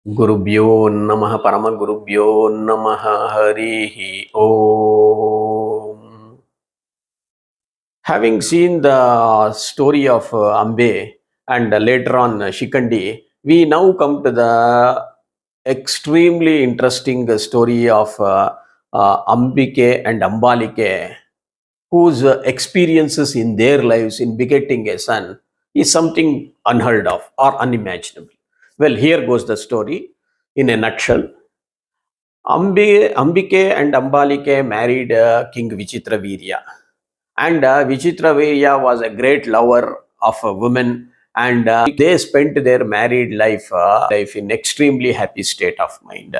गुरुभ्यो नमः परमगुरुभ्यो नमः हरिः Om. Having seen the story of Ambe and later on Shikandi, we now come to the extremely interesting story of Ambike and Ambalike, whose experiences in their lives in begetting a son is something unheard of or unimaginable. Well, here goes the story in a nutshell. Ambike and Ambalike married King Vichitravirya. And Vichitravirya was a great lover of women, and they spent their married life in extremely happy state of mind.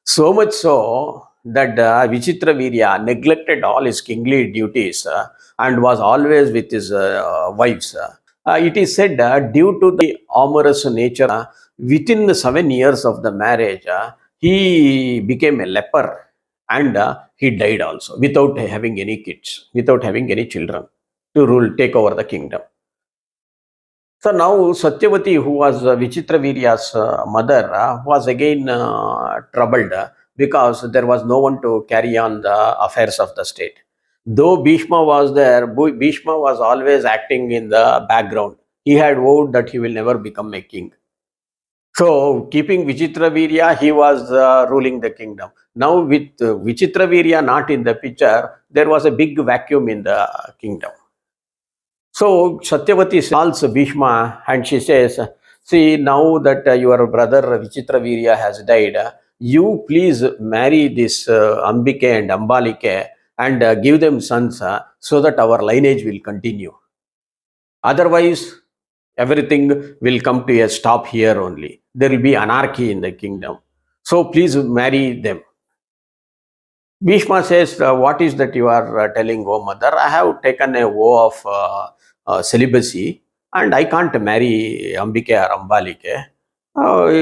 So much so that Vichitravirya neglected all his kingly duties and was always with his wives. It is said due to the amorous nature, within 7 years of the marriage, he became a leper and he died also without having any kids, without having any children to take over the kingdom. So now Satyavati, who was Vichitravirya's mother, was again troubled because there was no one to carry on the affairs of the state. Though Bhishma was there, Bhishma was always acting in the background. He had vowed that he will never become a king. So, keeping Vichitravirya, he was ruling the kingdom. Now, with Vichitravirya not in the picture, there was a big vacuum in the kingdom. So, Satyavati calls Bhishma and she says, see, now that your brother Vichitravirya has died, you please marry this Ambike and Ambalike and give them sons so that our lineage will continue. Otherwise, everything will come to a stop here only. There will be anarchy in the kingdom. So please marry them. Bhishma says, what is that you are telling, O mother? I have taken a vow of celibacy and I can't marry Ambike or Ambalike.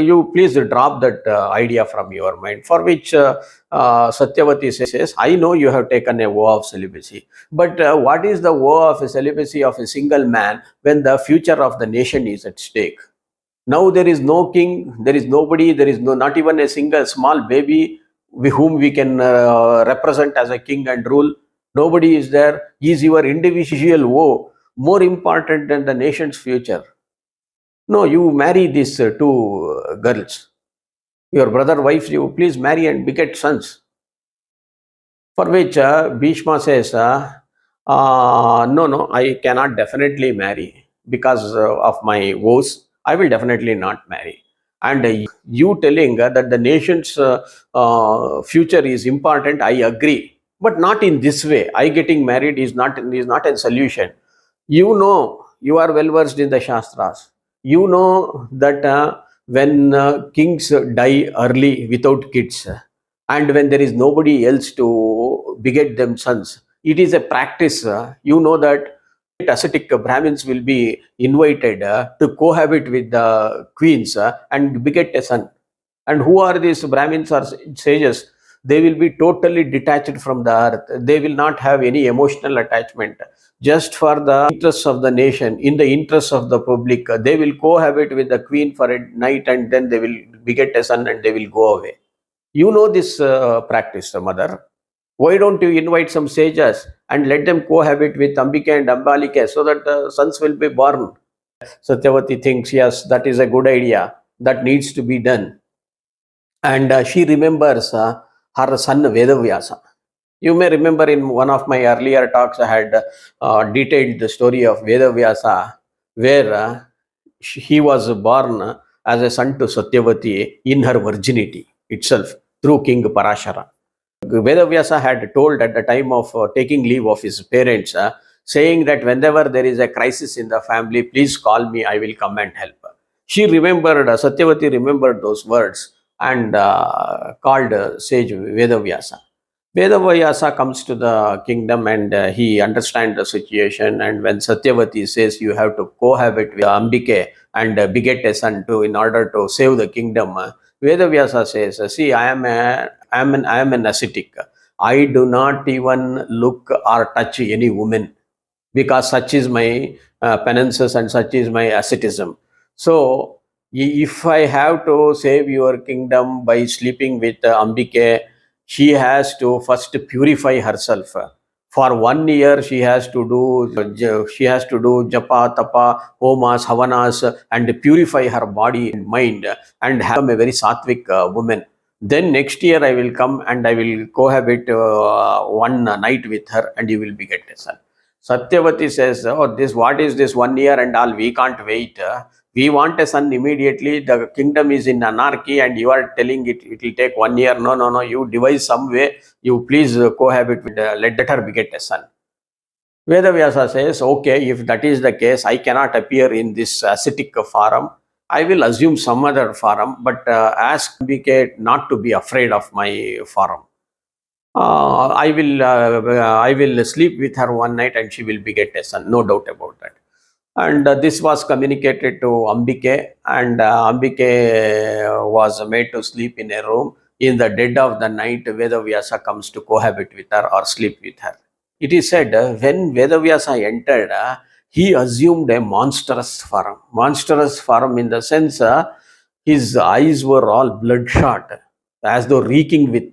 You please drop that idea from your mind. For which Satyavati says, I know you have taken a vow of celibacy, but what is the vow of a celibacy of a single man when the future of the nation is at stake? Now there is no king, there is nobody, there is no not even a single small baby whom we can represent as a king and rule. Nobody is there. Is your individual woe more important than the nation's future? No, you marry these two girls. Your brother, wife, you please marry and beget sons. For which Bhishma says, no, I cannot definitely marry because of my woes. I will definitely not marry. And you telling that the nation's future is important, I agree, but not in this way. I getting married is not a solution. You are well versed in the Shastras. You know that when kings die early without kids, and when there is nobody else to beget them sons, it is a practice. You know that ascetic Brahmins will be invited to cohabit with the queens and beget a son. And who are these Brahmins or sages? They will be totally detached from the earth. They will not have any emotional attachment. Just for the interests of the nation, in the interests of the public, they will cohabit with the queen for a night and then they will beget a son and they will go away. You know this practice, mother. Why don't you invite some sages and let them cohabit with Ambike and Ambalike so that the sons will be born? Satyavati thinks, yes, that is a good idea. That needs to be done. And she remembers her son Vedavyasa. You may remember in one of my earlier talks, I had detailed the story of Vedavyasa, where he was born as a son to Satyavati in her virginity itself through King Parashara. Vedavyasa had told at the time of taking leave of his parents, saying that whenever there is a crisis in the family, please call me, I will come and help. She remembered, Satyavati remembered those words and called sage Vedavyasa. Vedavyasa comes to the kingdom and he understands the situation. And when Satyavati says you have to cohabit with Ambike and beget a son to in order to save the kingdom, Vedavyasa says, see, I am an ascetic. I do not even look or touch any woman because such is my penances and such is my asceticism. So If I have to save your kingdom by sleeping with Ambike, she has to first purify herself. For 1 year, she has to do japa, tapa, homas, havanas, and purify her body and mind, and become a very sattvic woman. Then next year I will come and I will cohabit one night with her, and you will beget a son. Satyavati says, "Oh, this what is this 1 year and all? We can't wait. We want a son immediately. The kingdom is in anarchy, and you are telling it will take 1 year. No, no, no. You devise some way. You please cohabit with. Let her beget a son." Vedavyasa says, "Okay, if that is the case, I cannot appear in this ascetic forum. I will assume some other forum, but ask Ambike not to be afraid of my forum. I will sleep with her one night, and she will beget a son. No doubt about that." And this was communicated to Ambike, and Ambike was made to sleep in a room. In the dead of the night, Vedavyasa comes to cohabit with her or sleep with her. It is said when Vedavyasa entered, he assumed a monstrous form. Monstrous form in the sense his eyes were all bloodshot, as though reeking with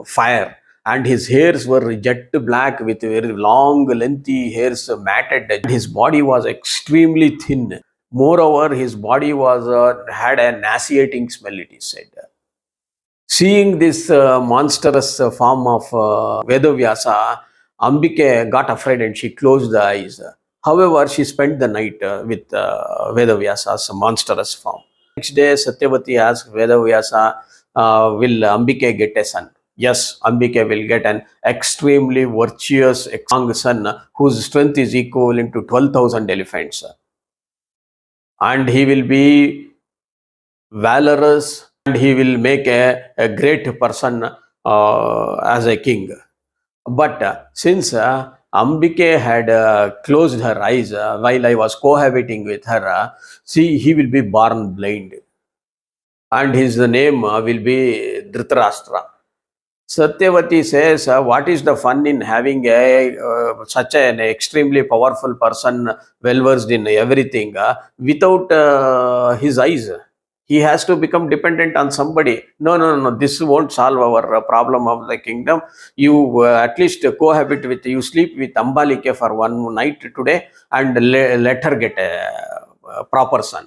fire, and his hairs were jet black with very long, lengthy hairs matted. His body was extremely thin. Moreover, his body was had a nauseating smell. It is said. Seeing this monstrous form of Vedavyasa, Ambike got afraid and she closed the eyes. However, she spent the night with Vedavyasa's monstrous form. Next day, Satyavati asked Vedavyasa, "Will Ambike get a son?" Yes, Ambike will get an extremely virtuous, strong son whose strength is equivalent to 12,000 elephants. And he will be valorous, and he will make a great person as a king. But since Ambike had closed her eyes while I was cohabiting with her, see, he will be born blind, and his name will be Dhritarastra. Satyavati says, "What is the fun in having such an extremely powerful person, well versed in everything, without his eyes? He has to become dependent on somebody. No, no, no, no. This won't solve our problem of the kingdom. You at least cohabit with, you sleep with Ambalike for one night today, and let her get a proper son."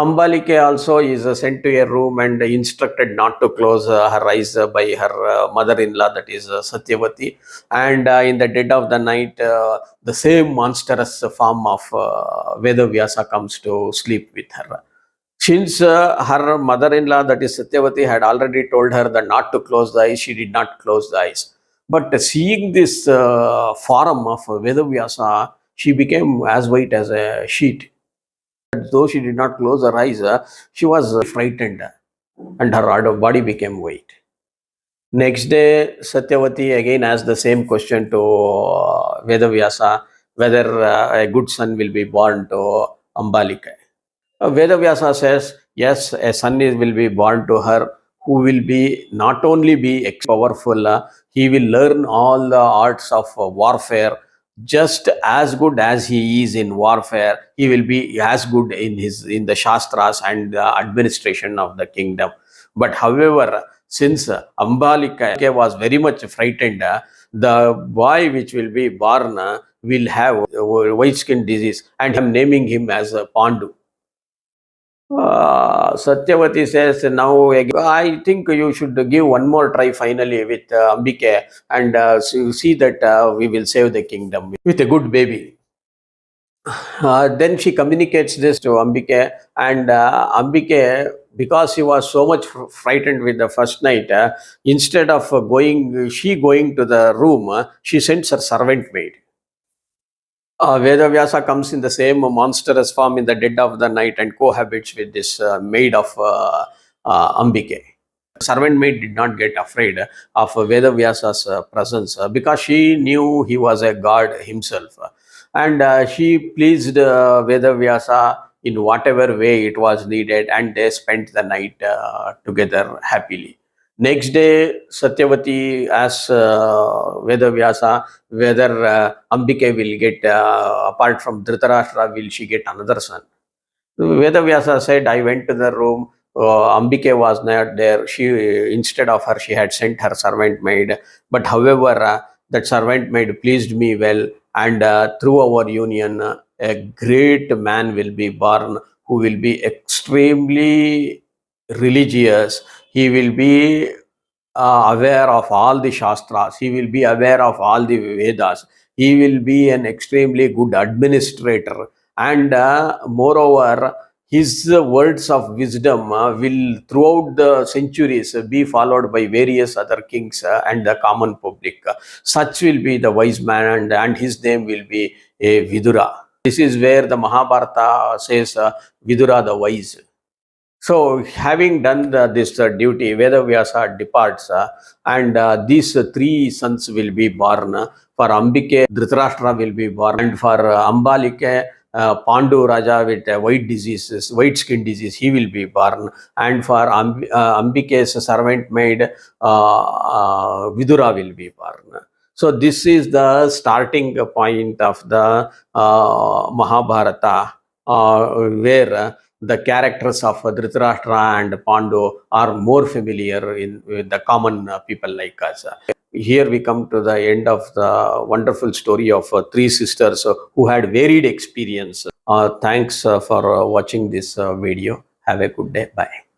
Ambalike also is sent to a room and instructed not to close her eyes by her mother-in-law, that is Satyavati. And in the dead of the night, the same monstrous form of Vedavyasa comes to sleep with her. Since her mother-in-law, that is Satyavati, had already told her that not to close the eyes, she did not close the eyes. But seeing this form of Vedavyasa, she became as white as a sheet. Though she did not close her eyes, she was frightened, and her body became white. Next day, Satyavati again asked the same question to Vedavyasa, whether a good son will be born to Ambalika. Vedavyasa says, yes, a son will be born to her, who will be not only be powerful, he will learn all the arts of warfare. Just as good as he is in warfare, he will be as good in the shastras and the administration of the kingdom. But however, since Ambalika was very much frightened, the boy which will be born will have white skin disease, and I am naming him as Pandu. Satyavati says, "Now I think you should give one more try finally with Ambike, and see that we will save the kingdom with a good baby." Then she communicates this to Ambike, and Ambike, because she was so much frightened with the first night, instead of going to the room, she sends her servant maid. Vedavyasa comes in the same monstrous form in the dead of the night and cohabits with this maid of Ambike. Servant maid did not get afraid of Vedavyasa's presence because she knew he was a god himself. And she pleased Vedavyasa in whatever way it was needed, and they spent the night together happily. Next day, Satyavati asks Vedavyasa whether Ambike will get, apart from Dhritarashtra, will she get another son? Vedavyasa said, I went to the room. Ambike was not there. She, instead of her, she had sent her servant maid. But however, that servant maid pleased me well, and through our union, a great man will be born who will be extremely religious. He will be aware of all the Shastras. He will be aware of all the Vedas. He will be an extremely good administrator. And moreover, his words of wisdom will throughout the centuries be followed by various other kings and the common public. Such will be the wise man, and his name will be Vidura. This is where the Mahabharata says Vidura the wise. So, having done this duty, Vedavyasa departs, and these three sons will be born. For Ambike, Dhritarastra will be born, and for Ambalike, Pandu Raja with white skin disease, he will be born. And for Ambike's servant maid, Vidura will be born. So, this is the starting point of the Mahabharata, where the characters of Dhritarashtra and Pandu are more familiar with the common people like us. Here we come to the end of the wonderful story of three sisters who had varied experience. Thanks for watching this video. Have a good day. Bye.